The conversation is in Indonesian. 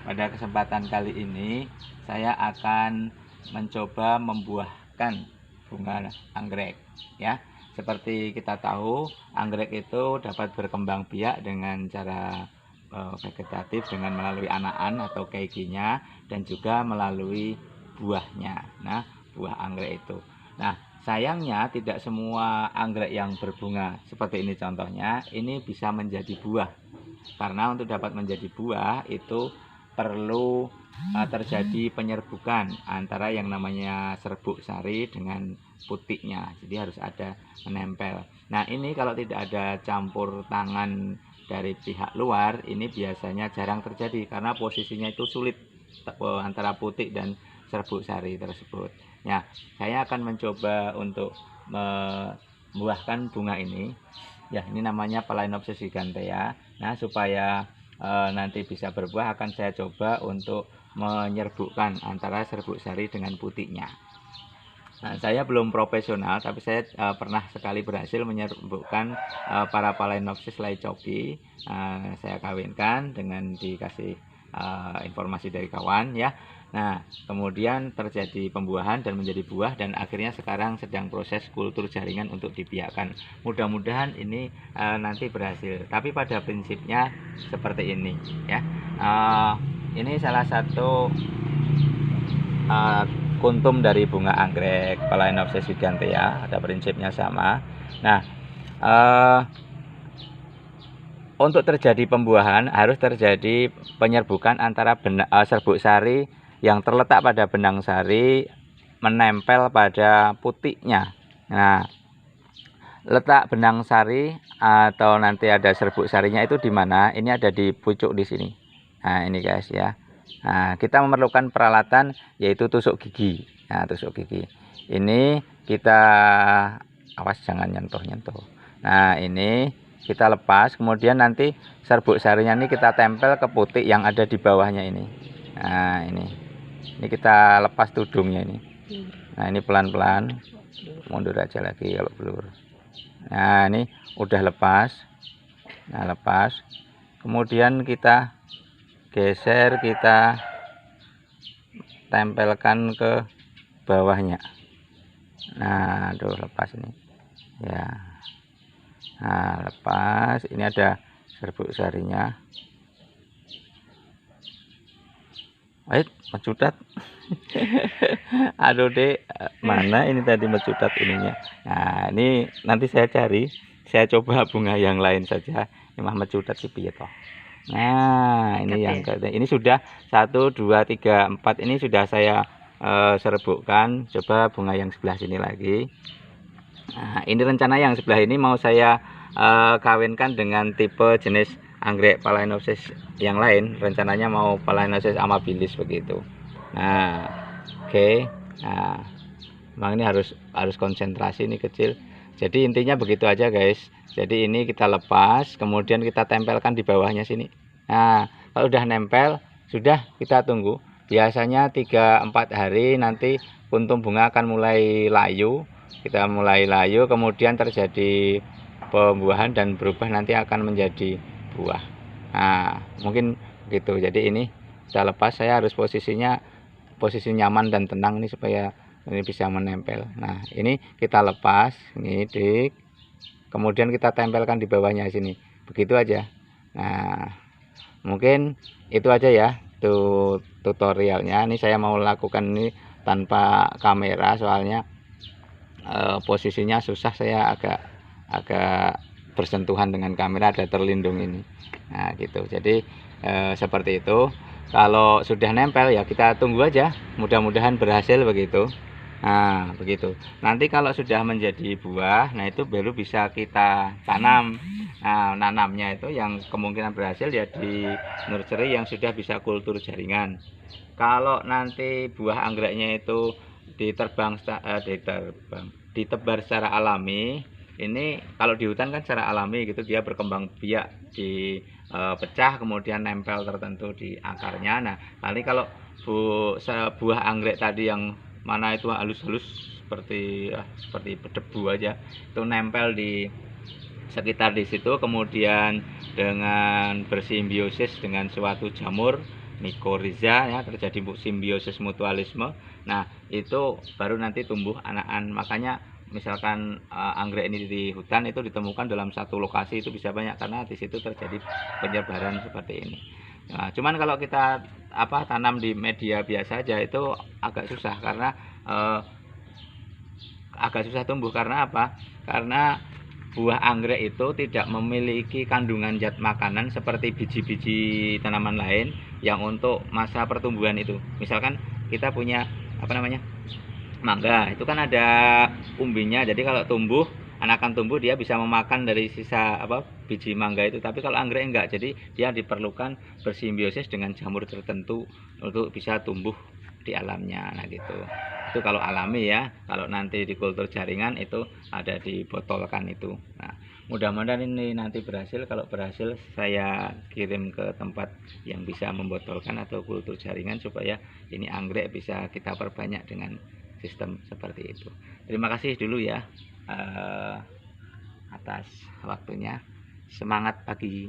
Pada kesempatan kali ini saya akan mencoba membuahkan bunga anggrek ya. Seperti kita tahu, anggrek itu dapat berkembang biak dengan cara vegetatif dengan melalui anakan atau keikinya dan juga melalui buahnya. Nah, buah anggrek itu. Nah, sayangnya tidak semua anggrek yang berbunga seperti ini contohnya, ini bisa menjadi buah. Karena untuk dapat menjadi buah itu perlu terjadi penyerbukan antara yang namanya serbuk sari dengan putiknya. Jadi harus ada menempel. Nah, ini kalau tidak ada campur tangan dari pihak luar, ini biasanya jarang terjadi karena posisinya itu sulit antara putik dan serbuk sari tersebut. Nah, saya akan mencoba untuk membuahkan bunga ini. Ya, ini namanya Phalaenopsis gigantea. Nah, supaya nanti bisa berbuah akan saya coba untuk menyerbukkan antara serbuk sari dengan putiknya. Nah, saya belum profesional, tapi saya pernah sekali berhasil menyerbukkan para Phalaenopsis laicopi. Saya kawinkan dengan dikasih informasi dari kawan ya. Nah, kemudian terjadi pembuahan dan menjadi buah dan akhirnya sekarang sedang proses kultur jaringan untuk dibiakkan. Mudah-mudahan ini nanti berhasil. Tapi pada prinsipnya seperti ini ya. Ini salah satu kuntum dari bunga anggrek Phalaenopsis gigantea, ada prinsipnya sama. Nah, untuk terjadi pembuahan harus terjadi penyerbukan antara serbuk sari yang terletak pada benang sari menempel pada putiknya. Nah, letak benang sari atau nanti ada serbuk sarinya itu di mana? Ini ada di pucuk di sini. Nah, ini guys ya. Nah, kita memerlukan peralatan yaitu tusuk gigi. Nah, tusuk gigi. Ini kita awas jangan nyentuh-nyentuh. Nah, ini kita lepas, kemudian nanti serbuk sarinya ini kita tempel ke putik yang ada di bawahnya ini. Nah, ini kita lepas tudungnya ini. Nah, ini pelan-pelan mundur aja lagi kalau blur. Nah, ini udah lepas. Nah, lepas. Kemudian kita geser, kita tempelkan ke bawahnya. Nah, aduh lepas ini. Ya. Nah, lepas. Ini ada serbuk sarinya. Mencudat. Aduh dek, mana ini tadi mencudat ininya. Nah, ini nanti saya cari, saya coba bunga yang lain saja. Ini mah mencudat sih piye toh. Nah, ini yang ini sudah 1 2 3 4 ini sudah saya serbukkan. Coba bunga yang sebelah sini lagi. Nah, ini rencana yang sebelah ini mau saya kawinkan dengan tipe jenis anggrek Phalaenopsis yang lain. Rencananya mau Phalaenopsis amabilis begitu. Nah, oke. Nah, memang ini harus konsentrasi, ini kecil. Jadi intinya begitu aja guys. Jadi ini kita lepas, kemudian kita tempelkan di bawahnya sini. Nah, kalau udah nempel, sudah kita tunggu. Biasanya 3-4 hari nanti kuntum bunga akan mulai layu. Kita mulai layu, kemudian terjadi pembuahan dan berubah nanti akan menjadi buah. Nah, mungkin begitu. Jadi ini saya lepas, saya harus posisi nyaman dan tenang nih supaya ini bisa menempel. Nah, ini kita lepas, ini dik. Kemudian kita tempelkan di bawahnya sini. Begitu aja. Nah, mungkin itu aja ya tutorialnya. Ini saya mau lakukan ini tanpa kamera soalnya posisinya susah, saya agak bersentuhan dengan kamera, ada terlindung ini. Nah, gitu. Jadi seperti itu. Kalau sudah nempel ya kita tunggu aja, mudah-mudahan berhasil begitu. Nah, begitu. Nanti kalau sudah menjadi buah, nah itu baru bisa kita tanam. Nah, nanamnya itu yang kemungkinan berhasil ya di nursery yang sudah bisa kultur jaringan. Kalau nanti buah anggreknya itu ditebar secara alami, ini kalau di hutan kan secara alami gitu, dia berkembang biak di pecah kemudian nempel tertentu di akarnya. Nah, nanti kalau buah anggrek tadi yang mana itu halus-halus seperti debu aja, itu nempel di sekitar di situ, kemudian dengan bersimbiosis dengan suatu jamur mycorrhiza ya, terjadi simbiosis mutualisme. Nah, itu baru nanti tumbuh anakan. Makanya misalkan anggrek ini di hutan itu ditemukan dalam satu lokasi itu bisa banyak karena di situ terjadi penyebaran seperti ini. Nah, cuman kalau kita tanam di media biasa aja itu agak susah karena agak susah tumbuh. Karena apa? Karena buah anggrek itu tidak memiliki kandungan zat makanan seperti biji-biji tanaman lain yang untuk masa pertumbuhan itu. Misalkan kita punya mangga, itu kan ada umbinya. Jadi kalau tumbuh, anakan tumbuh dia bisa memakan dari sisa biji mangga itu. Tapi kalau anggrek enggak, jadi dia diperlukan bersimbiosis dengan jamur tertentu untuk bisa tumbuh di alamnya. Nah gitu. Itu kalau alami ya. Kalau nanti di kultur jaringan itu ada dibotolkan itu. Nah, mudah-mudahan ini nanti berhasil. Kalau berhasil saya kirim ke tempat yang bisa membotolkan atau kultur jaringan supaya ini anggrek bisa kita perbanyak dengan sistem seperti itu. Terima kasih dulu ya atas waktunya. Semangat pagi.